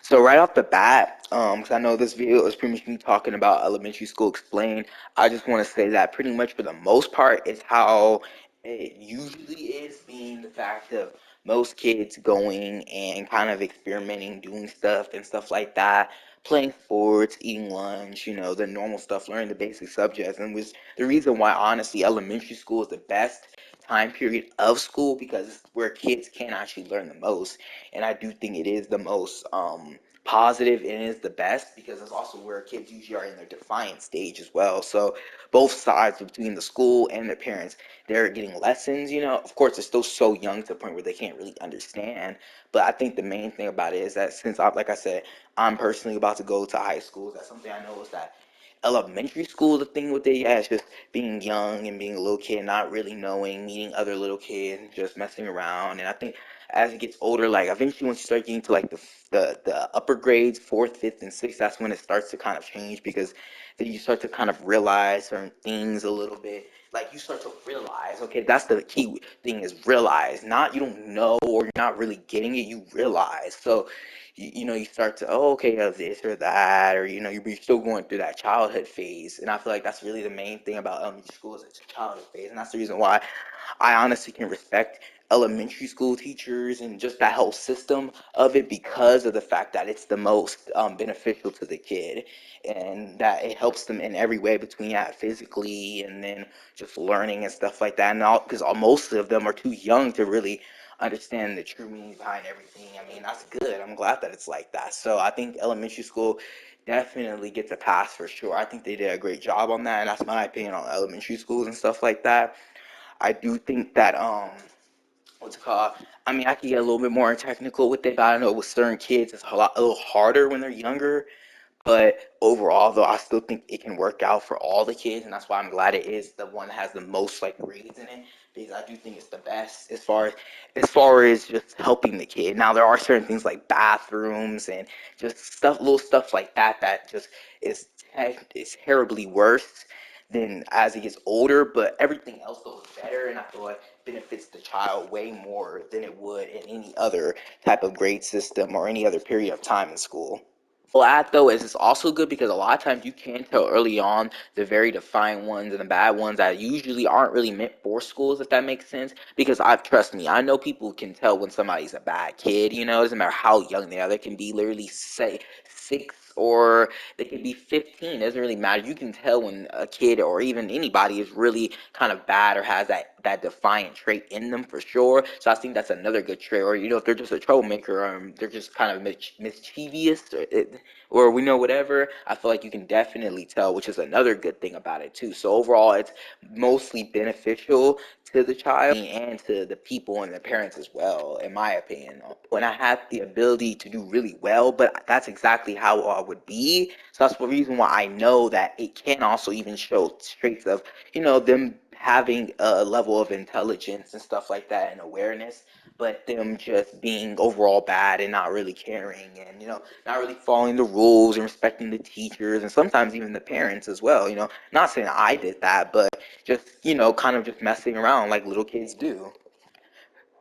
So right off the bat, because I know this video is pretty much me talking about elementary school explained, I just want to say that pretty much for the most part is how it usually is, being the fact of most kids going and kind of experimenting, doing stuff and stuff like that, playing sports, eating lunch, the normal stuff, learning the basic subjects, and was the reason why honestly elementary school is the best time period of school because it's where kids can actually learn the most. And I do think it is the most positive and it is the best because it's also where kids usually are in their defiant stage as well. So both sides between the school and their parents, they're getting lessons. Of course, they're still so young to the point where they can't really understand. But I think the main thing about it is that since like I said, I'm personally about to go to high school. That's something I know is that elementary school, the thing with it, yeah, it's just being young and being a little kid, not really knowing, meeting other little kids, and just messing around. And I think as it gets older, like eventually once you start getting to like the upper grades, fourth, fifth, and sixth, that's when it starts to kind of change because then you start to kind of realize certain things a little bit. Like you start to realize, okay, that's the key thing is realize. Not you don't know or you're not really getting it, you realize. So you start to, oh, okay, this or that, or you're still going through that childhood phase. And I feel like that's really the main thing about elementary school is it's a childhood phase, and that's the reason why I honestly can respect elementary school teachers and just that whole system of it because of the fact that it's the most beneficial to the kid and that it helps them in every way between physically and then just learning and stuff like that. And all because most of them are too young to really understand the true meaning behind everything. I mean, that's good. I'm glad that it's like that. So I think elementary school definitely gets a pass for sure. I think they did a great job on that, and that's my opinion on elementary schools and stuff like that. I do think that what's it called? I mean, I could get a little bit more technical with it, but I know with certain kids it's a little harder when they're younger. But overall, though, I still think it can work out for all the kids, and that's why I'm glad it is the one that has the most like grades in it because I do think it's the best as far as just helping the kid. Now there are certain things like bathrooms and just little stuff like that that just is is terribly worse than as he gets older, but everything else goes better, and I feel like benefits the child way more than it would in any other type of grade system or any other period of time in school. Well, add though is it's also good because a lot of times you can tell early on the very defined ones and the bad ones that usually aren't really meant for schools, if that makes sense. Because I've trust me, I know people can tell when somebody's a bad kid. It doesn't matter how young they are. They can be literally say 6 or they can be 15. It doesn't really matter. You can tell when a kid or even anybody is really kind of bad or has that defiant trait in them for sure. So I think that's another good trait. Or if they're just a troublemaker, they're just kind of mischievous, or we know whatever, I feel like you can definitely tell, which is another good thing about it too. So overall, it's mostly beneficial to the child and to the people and the parents as well, in my opinion. When I had the ability to do really well, but that's exactly how I would be. So that's the reason why I know that it can also even show traits of, them having a level of intelligence and stuff like that and awareness, but them just being overall bad and not really caring and not really following the rules and respecting the teachers and sometimes even the parents as well. Not saying I did that, but just kind of just messing around like little kids do.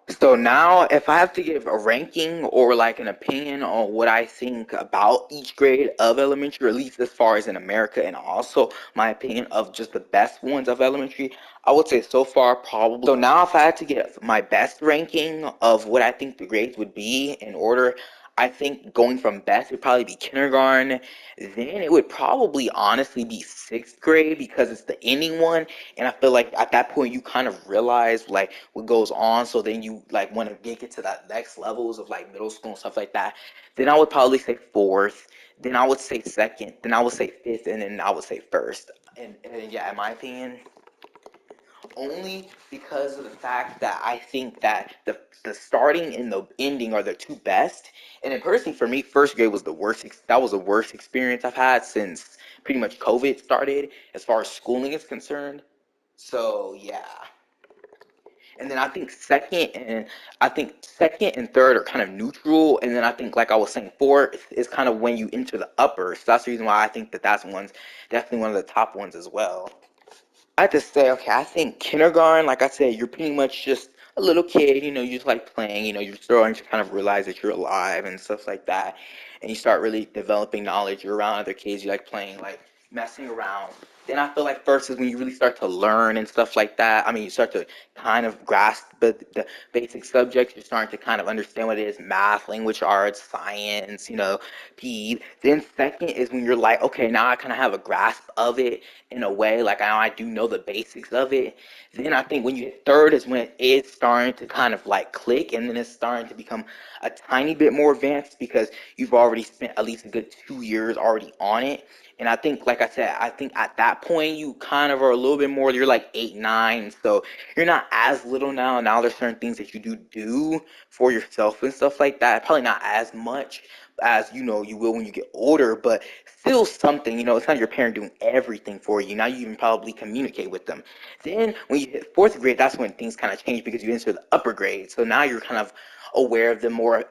So now, if I have to give a ranking or like an opinion on what I think about each grade of elementary, or at least as far as in America, and also my opinion of just the best ones of elementary, I would say so far probably. So now, if I had to get my best ranking of what I think the grades would be in order, I think going from best would probably be kindergarten. Then it would probably honestly be sixth grade because it's the ending one, and I feel like at that point you kind of realize like what goes on. So then you like want to get to that next levels of like middle school and stuff like that. Then I would probably say fourth. Then I would say second. Then I would say fifth, and then I would say first. And yeah, in my opinion, only because of the fact that I think that the starting and the ending are the two best. And then personally, for me, first grade was the worst. That was the worst experience I've had since pretty much COVID started, as far as schooling is concerned. So yeah. And then I think second and third are kind of neutral, and then I think like I was saying, fourth is kind of when you enter the upper. So that's the reason why I think that that's one's definitely one of the top ones as well. I have to say, okay, I think kindergarten, like I said, you're pretty much just a little kid, you just like playing, you're starting to kind of realize that you're alive and stuff like that. And you start really developing knowledge. You're around other kids, you like playing, like messing around. Then I feel like first is when you really start to learn and stuff like that. I mean, you start to kind of grasp the basic subjects. You're starting to kind of understand what it is: math, language arts, science, PE. Then second is when you're like, okay, now I kind of have a grasp of it in a way, like I do know the basics of it. Then I think when you hit third is when it's starting to kind of like click, and then it's starting to become a tiny bit more advanced because you've already spent at least a good 2 years already on it. And I think, like I said, I think at that point you kind of are a little bit more. You're like 8, 9, so you're not as little now. Now there's certain things that you do for yourself and stuff like that. Probably not as much as you will when you get older, but still something. It's not your parent doing everything for you. Now you can probably communicate with them. Then when you hit fourth grade, that's when things kind of change because you enter the upper grade. So now you're kind of aware of the more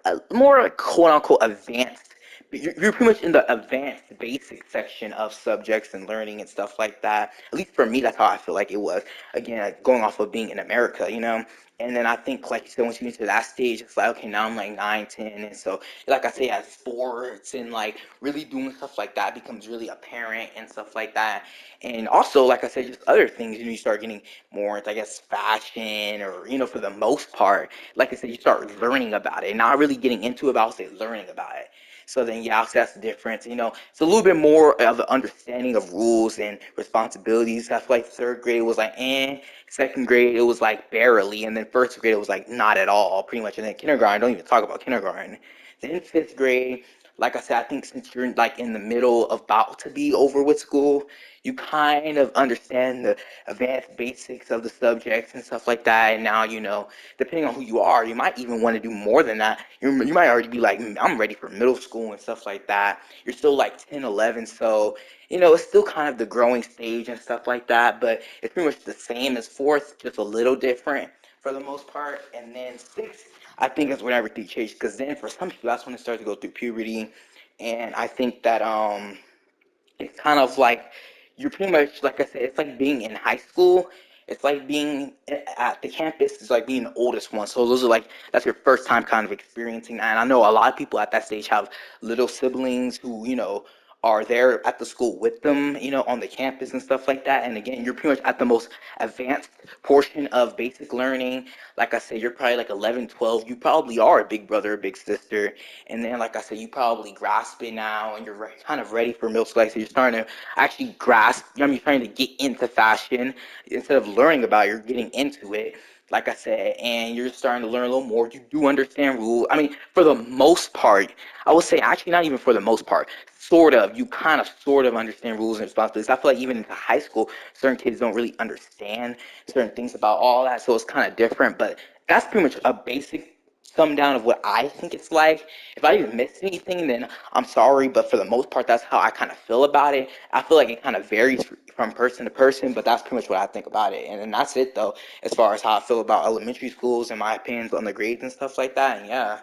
quote unquote advanced. You're pretty much in the advanced basic section of subjects and learning and stuff like that. At least for me, that's how I feel like it was. Again, like going off of being in America. And then I think, like you said, once you get to that stage, it's like, okay, now I'm like 9, 10. And so, like I say, as sports and like really doing stuff like that becomes really apparent and stuff like that. And also, like I said, just other things, you start getting more into, I guess, fashion or, for the most part, like I said, you start learning about it, not really getting into it, but I'll say learning about it. So then, yeah, I'll say that's the difference. It's a little bit more of an understanding of rules and responsibilities. I feel like third grade was like, second grade, it was like barely. And then first grade, it was like not at all, pretty much. And then kindergarten, don't even talk about kindergarten. Then fifth grade, like I said, I think since you're like in the middle, about to be over with school, you kind of understand the advanced basics of the subjects and stuff like that. And now, depending on who you are, you might even want to do more than that. You might already be like, I'm ready for middle school and stuff like that. You're still like 10, 11. So, it's still kind of the growing stage and stuff like that. But it's pretty much the same as fourth, just a little different for the most part. And then sixth, I think is when everything changed. Because then for some people, that's when it started to go through puberty. And I think that it's kind of like you're pretty much, like I said, it's like being in high school. It's like being at the campus. It's like being the oldest one. So those are like, that's your first time kind of experiencing that. And I know a lot of people at that stage have little siblings who are there at the school with them, on the campus and stuff like that. And again, you're pretty much at the most advanced portion of basic learning. Like I said, you're probably like 11, 12. You probably are a big brother, a big sister. And then, like I said, you probably grasp it now, and you're kind of ready for middle school. Like, so you're starting to actually grasp. You're trying to get into fashion instead of learning about it. You're getting into it. Like I said, and you're starting to learn a little more. You do understand rules. I mean, for the most part, I would say actually not even for the most part. Sort of, you kind of sort of understand rules and responsibilities. I feel like even into high school, certain kids don't really understand certain things about all that, so it's kind of different. But that's pretty much a basic sum down of what I think it's like. If I even miss anything, then I'm sorry, but for the most part, that's how I kind of feel about it. I feel like it kind of varies from person to person, but that's pretty much what I think about it. And that's it, though, as far as how I feel about elementary schools and my opinions on the grades and stuff like that. And yeah.